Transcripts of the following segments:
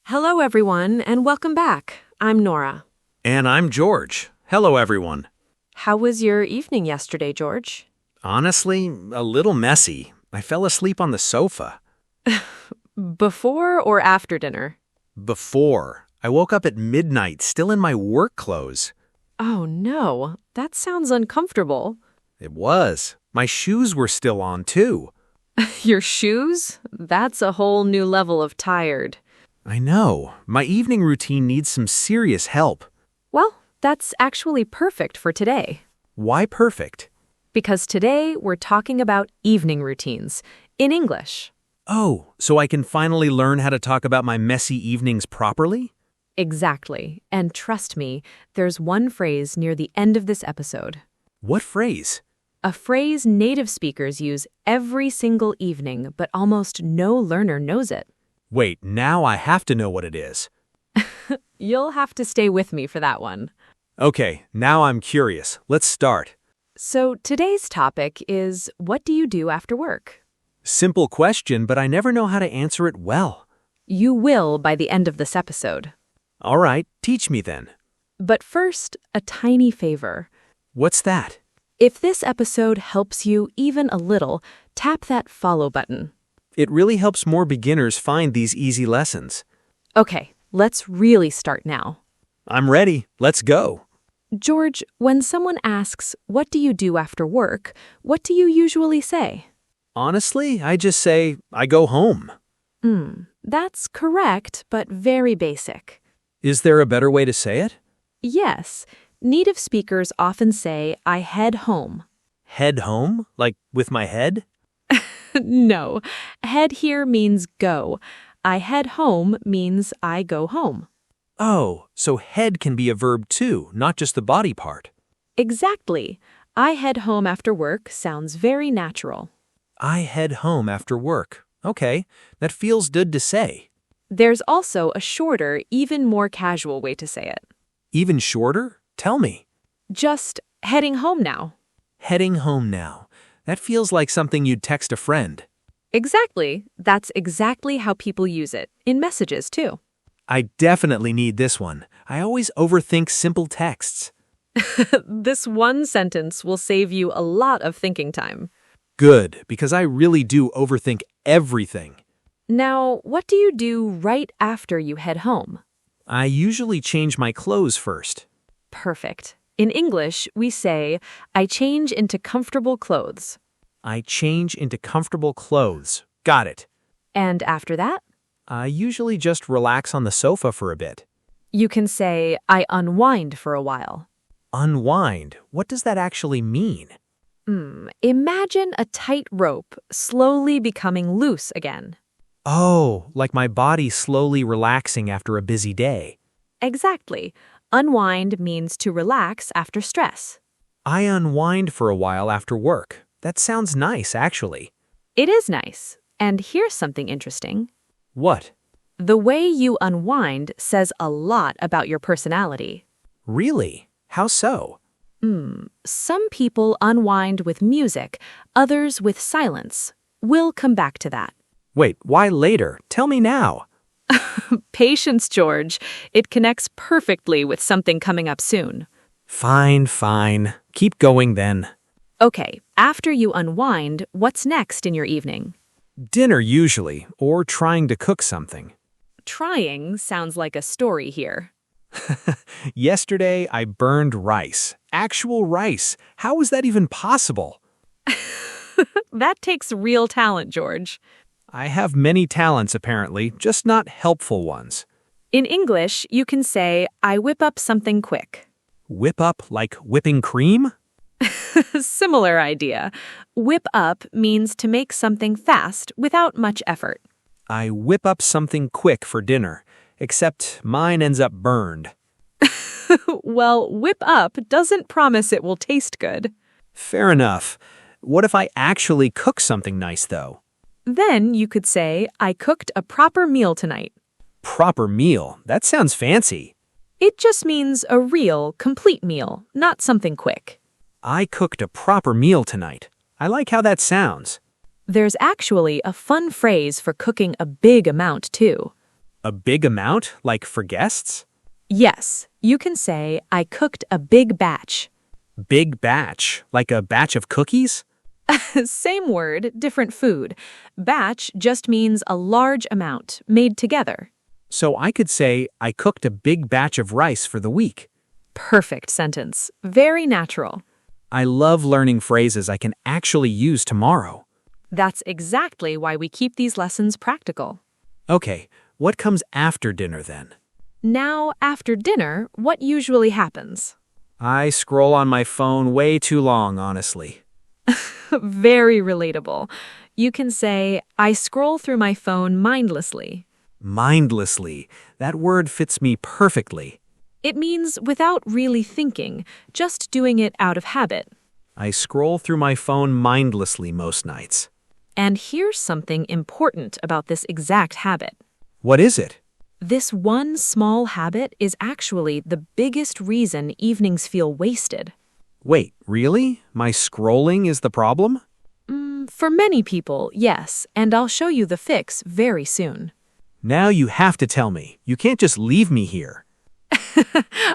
Hello, everyone, and welcome back. I'm Nora. And I'm George. Hello, everyone. How was your evening yesterday, George? Honestly, a little messy. I fell asleep on the sofa. Before or after dinner? Before. I woke up at midnight, still in my work clothes. Oh, no. That sounds uncomfortable. It was. My shoes were still on, too. Your shoes? That's a whole new level of tired. I know. My evening routine needs some serious help. Well, that's actually perfect for today. Why perfect? Because today we're talking about evening routines in English. Oh, so I can finally learn how to talk about my messy evenings properly? Exactly. And trust me, there's one phrase near the end of this episode. What phrase? A phrase native speakers use every single evening, but almost no learner knows it. Wait, now I have to know what it is. You'll have to stay with me for that one. Okay, now I'm curious. Let's start. So today's topic is, what do you do after work? Simple question, but I never know how to answer it well. You will by the end of this episode. All right, teach me then. But first, a tiny favor. What's that? If this episode helps you even a little, tap that follow button. It really helps more beginners find these easy lessons. Okay, let's really start now. I'm ready. Let's go. George, when someone asks, what do you do after work, what do you usually say? Honestly, I just say, I go home. That's correct, but very basic. Is there a better way to say it? Yes, native speakers often say, I head home. Head home? Like with my head? No, head here means go. I head home means I go home. Oh, so head can be a verb too, not just the body part. Exactly. I head home after work sounds very natural. I head home after work. Okay, that feels good to say. There's also a shorter, even more casual way to say it. Even shorter? Tell me. Just heading home now. Heading home now. That feels like something you'd text a friend. Exactly. That's exactly how people use it, in messages too. I definitely need this one. I always overthink simple texts. This one sentence will save you a lot of thinking time. Good, because I really do overthink everything. Now, what do you do right after you head home? I usually change my clothes first. Perfect. In English, we say, I change into comfortable clothes. I change into comfortable clothes. Got it. And after that, I usually just relax on the sofa for a bit. you can say, I unwind for a while. Unwind? What does that actually mean? Imagine a tight rope slowly becoming loose again. Oh, like my body slowly relaxing after a busy day. Exactly. Unwind means to relax after stress. I unwind for a while after work. That sounds nice, actually. It is nice. And here's something interesting. What? The way you unwind says a lot about your personality. Really? How so? Some people unwind with music, others with silence. We'll come back to that. Wait, why later? Tell me now. Patience, George. It connects perfectly with something coming up soon. Fine. Keep going then. Okay, after you unwind, what's next in your evening? Dinner usually, or trying to cook something. Trying sounds like a story here. Yesterday, I burned rice. Actual rice. How is that even possible? That takes real talent, George. I have many talents, apparently, just not helpful ones. In English, you can say, I whip up something quick. Whip up like whipping cream? Similar idea. Whip up means to make something fast without much effort. I whip up something quick for dinner, except mine ends up burned. Well, whip up doesn't promise it will taste good. Fair enough. What if I actually cook something nice, though? Then you could say, I cooked a proper meal tonight. Proper meal? That sounds fancy. It just means a real, complete meal, not something quick. I cooked a proper meal tonight. I like how that sounds. There's actually a fun phrase for cooking a big amount, too. A big amount, like for guests? Yes, you can say, I cooked a big batch. Big batch, like a batch of cookies? Same word, different food. Batch just means a large amount, made together. So I could say, I cooked a big batch of rice for the week. Perfect sentence. Very natural. I love learning phrases I can actually use tomorrow. That's exactly why we keep these lessons practical. Okay, what comes after dinner then? Now, after dinner, what usually happens? I scroll on my phone way too long, honestly. Very relatable. You can say, I scroll through my phone mindlessly. Mindlessly. That word fits me perfectly. It means without really thinking, just doing it out of habit. I scroll through my phone mindlessly most nights. And here's something important about this exact habit. What is it? This one small habit is actually the biggest reason evenings feel wasted. Wait, really? My scrolling is the problem? For many people, yes, and I'll show you the fix very soon. Now you have to tell me. You can't just leave me here.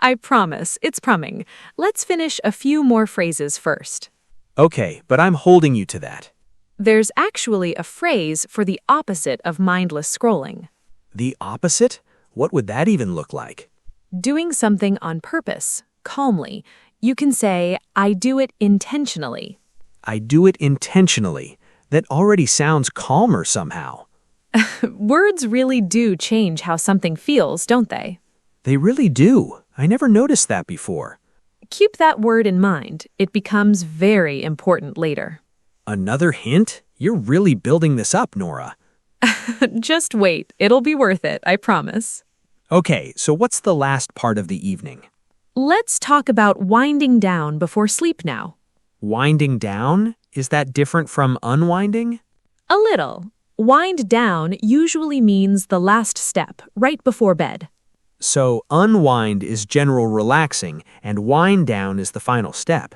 I promise, it's coming. Let's finish a few more phrases first. Okay, but I'm holding you to that. There's actually a phrase for the opposite of mindless scrolling. The opposite? What would that even look like? Doing something on purpose, calmly. You can say, I do it intentionally. I do it intentionally. That already sounds calmer somehow. Words really do change how something feels, don't they? They really do. I never noticed that before. Keep that word in mind. It becomes very important later. Another hint? You're really building this up, Nora. Just wait. It'll be worth it, I promise. Okay, so what's the last part of the evening? Let's talk about winding down before sleep now. Winding down? Is that different from unwinding? A little. Wind down usually means the last step, right before bed. So unwind is general relaxing, and wind down is the final step.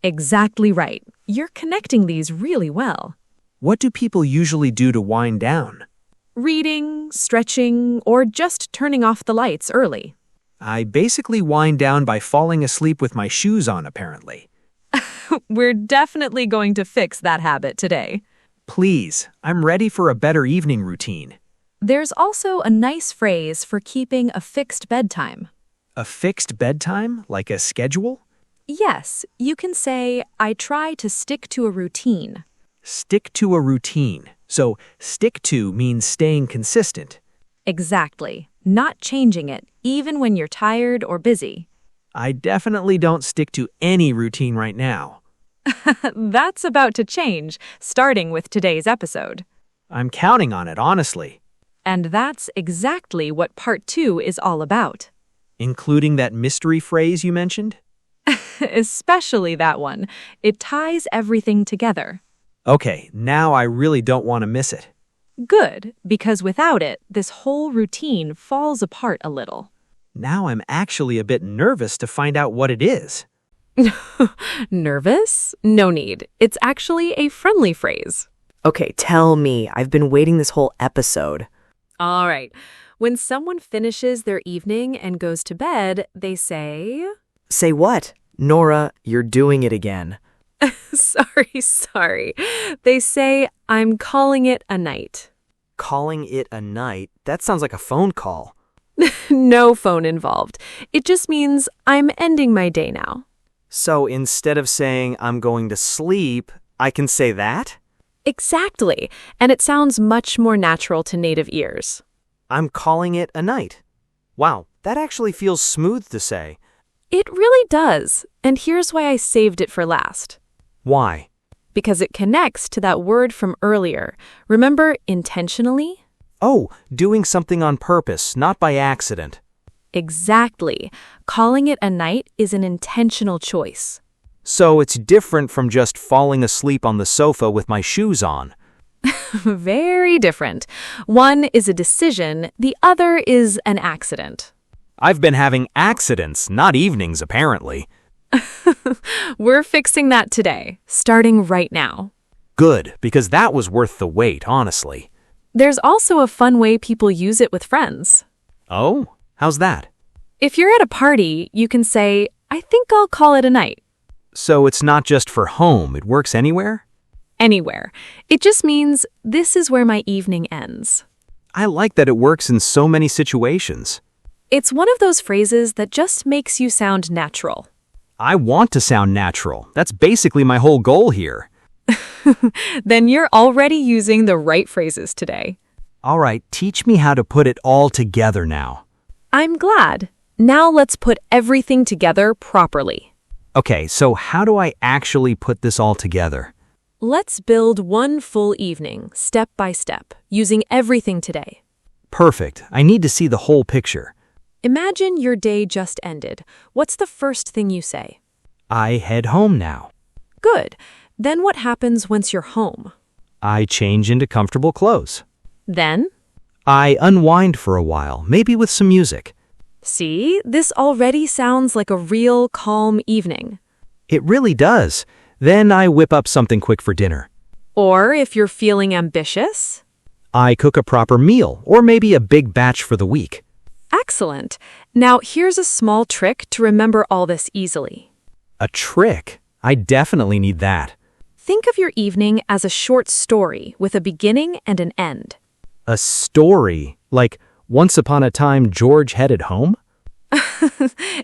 Exactly right. You're connecting these really well. What do people usually do to wind down? Reading, stretching, or just turning off the lights early. I basically wind down by falling asleep with my shoes on, apparently. We're definitely going to fix that habit today. Please, I'm ready for a better evening routine. There's also a nice phrase for keeping a fixed bedtime. A fixed bedtime, like a schedule? Yes, you can say, I try to stick to a routine. Stick to a routine. So stick to means staying consistent. Exactly. Not changing it, even when you're tired or busy. I definitely don't stick to any routine right now. That's about to change, starting with today's episode. I'm counting on it, honestly. And that's exactly what part 2 is all about. Including that mystery phrase you mentioned? Especially that one. It ties everything together. Okay, now I really don't want to miss it. Good, because without it, this whole routine falls apart a little. Now I'm actually a bit nervous to find out what it is. Nervous? No need. It's actually a friendly phrase. Okay, tell me. I've been waiting this whole episode. All right. When someone finishes their evening and goes to bed, they say... Say what? Nora, you're doing it again. Sorry. They say, I'm calling it a night. Calling it a night? That sounds like a phone call. No phone involved. It just means I'm ending my day now. So instead of saying I'm going to sleep, I can say that? Exactly. And it sounds much more natural to native ears. I'm calling it a night. Wow, that actually feels smooth to say. It really does. And here's why I saved it for last. Why? Because it connects to that word from earlier. Remember intentionally? Oh, doing something on purpose, not by accident. Exactly. Calling it a night is an intentional choice. So it's different from just falling asleep on the sofa with my shoes on. Very different. One is a decision, the other is an accident. I've been having accidents, not evenings, apparently. We're fixing that today, starting right now. Good, because that was worth the wait, honestly. There's also a fun way people use it with friends. Oh, how's that? If you're at a party, you can say, I think I'll call it a night. So it's not just for home, it works anywhere? Anywhere. It just means this is where my evening ends. I like that it works in so many situations. It's one of those phrases that just makes you sound natural. I want to sound natural. That's basically my whole goal here. Then you're already using the right phrases today. All right, teach me how to put it all together now. I'm glad. Now let's put everything together properly. Okay, so how do I actually put this all together? Let's build one full evening, step by step, using everything today. Perfect. I need to see the whole picture. Imagine your day just ended. What's the first thing you say? I head home now. Good. Then what happens once you're home? I change into comfortable clothes. Then? I unwind for a while, maybe with some music. See, this already sounds like a real calm evening. It really does. Then I whip up something quick for dinner. Or if you're feeling ambitious? I cook a proper meal, or maybe a big batch for the week. Excellent. Now here's a small trick to remember all this easily. A trick? I definitely need that. Think of your evening as a short story with a beginning and an end. A story? Like, once upon a time, George headed home?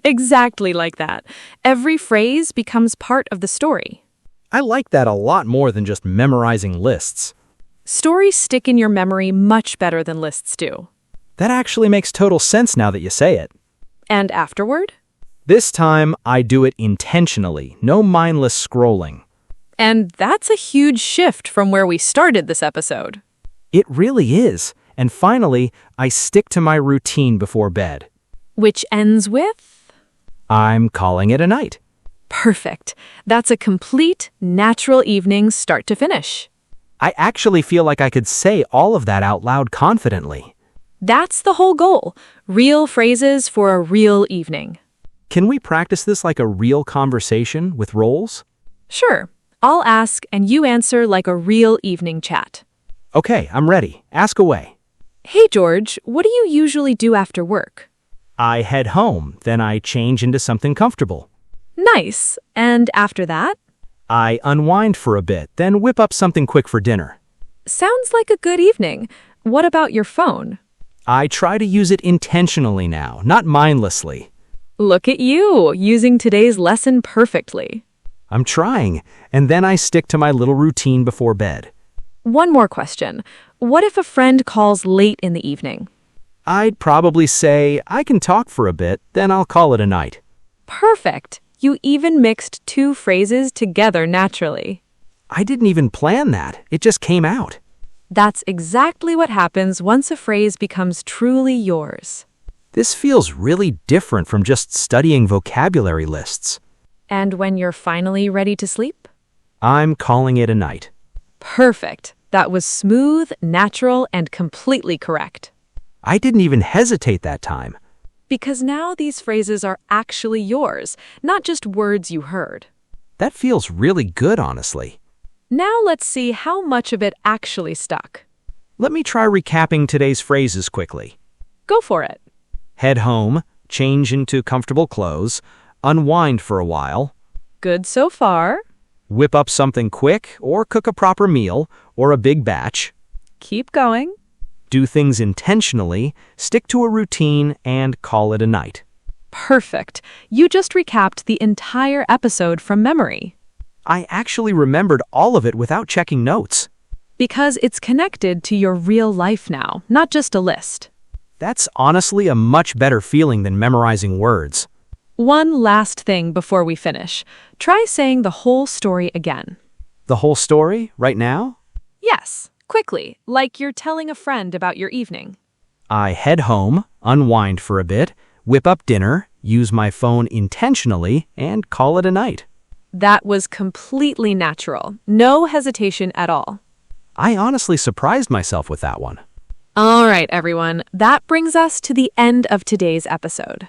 Exactly like that. Every phrase becomes part of the story. I like that a lot more than just memorizing lists. Stories stick in your memory much better than lists do. That actually makes total sense now that you say it. And afterward? This time, I do it intentionally, no mindless scrolling. And that's a huge shift from where we started this episode. It really is. And finally, I stick to my routine before bed. Which ends with? I'm calling it a night. Perfect. That's a complete, natural evening start to finish. I actually feel like I could say all of that out loud confidently. That's the whole goal. Real phrases for a real evening. Can we practice this like a real conversation with roles? Sure. I'll ask and you answer like a real evening chat. Okay, I'm ready. Ask away. Hey, George, what do you usually do after work? I head home, then I change into something comfortable. Nice. And after that? I unwind for a bit, then whip up something quick for dinner. Sounds like a good evening. What about your phone? I try to use it intentionally now, not mindlessly. Look at you, using today's lesson perfectly. I'm trying, and then I stick to my little routine before bed. One more question. What if a friend calls late in the evening? I'd probably say, I can talk for a bit, then I'll call it a night. Perfect. You even mixed two phrases together naturally. I didn't even plan that. It just came out. That's exactly what happens once a phrase becomes truly yours. This feels really different from just studying vocabulary lists. And when you're finally ready to sleep? I'm calling it a night. Perfect. That was smooth, natural, and completely correct. I didn't even hesitate that time. Because now these phrases are actually yours, not just words you heard. That feels really good, honestly. Now let's see how much of it actually stuck. Let me try recapping today's phrases quickly. Go for it. Head home, change into comfortable clothes, unwind for a while, Good so far. whip up something quick or cook a proper meal or a big batch, Keep going. do things intentionally, stick to a routine, and call it a night. Perfect. You just recapped the entire episode from memory. I actually remembered all of it without checking notes. Because it's connected to your real life now, not just a list. That's honestly a much better feeling than memorizing words. One last thing before we finish. Try saying the whole story again. The whole story, right now? Yes, quickly, like you're telling a friend about your evening. I head home, unwind for a bit, whip up dinner, use my phone intentionally, and call it a night. That was completely natural. No hesitation at all. I honestly surprised myself with that one. All right, everyone. That brings us to the end of today's episode.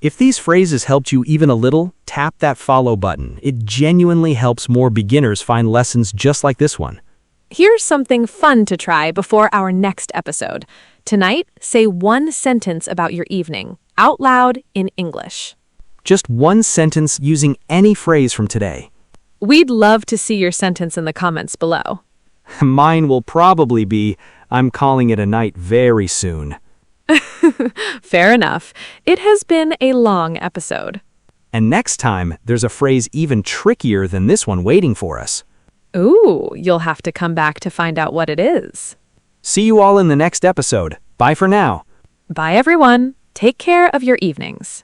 If these phrases helped you even a little, tap that follow button. It genuinely helps more beginners find lessons just like this one. Here's something fun to try before our next episode. Tonight, say one sentence about your evening, out loud in English. Just one sentence using any phrase from today. We'd love to see your sentence in the comments below. Mine will probably be, I'm calling it a night very soon. Fair enough. It has been a long episode. And next time, there's a phrase even trickier than this one waiting for us. Ooh, you'll have to come back to find out what it is. See you all in the next episode. Bye for now. Bye, everyone. Take care of your evenings.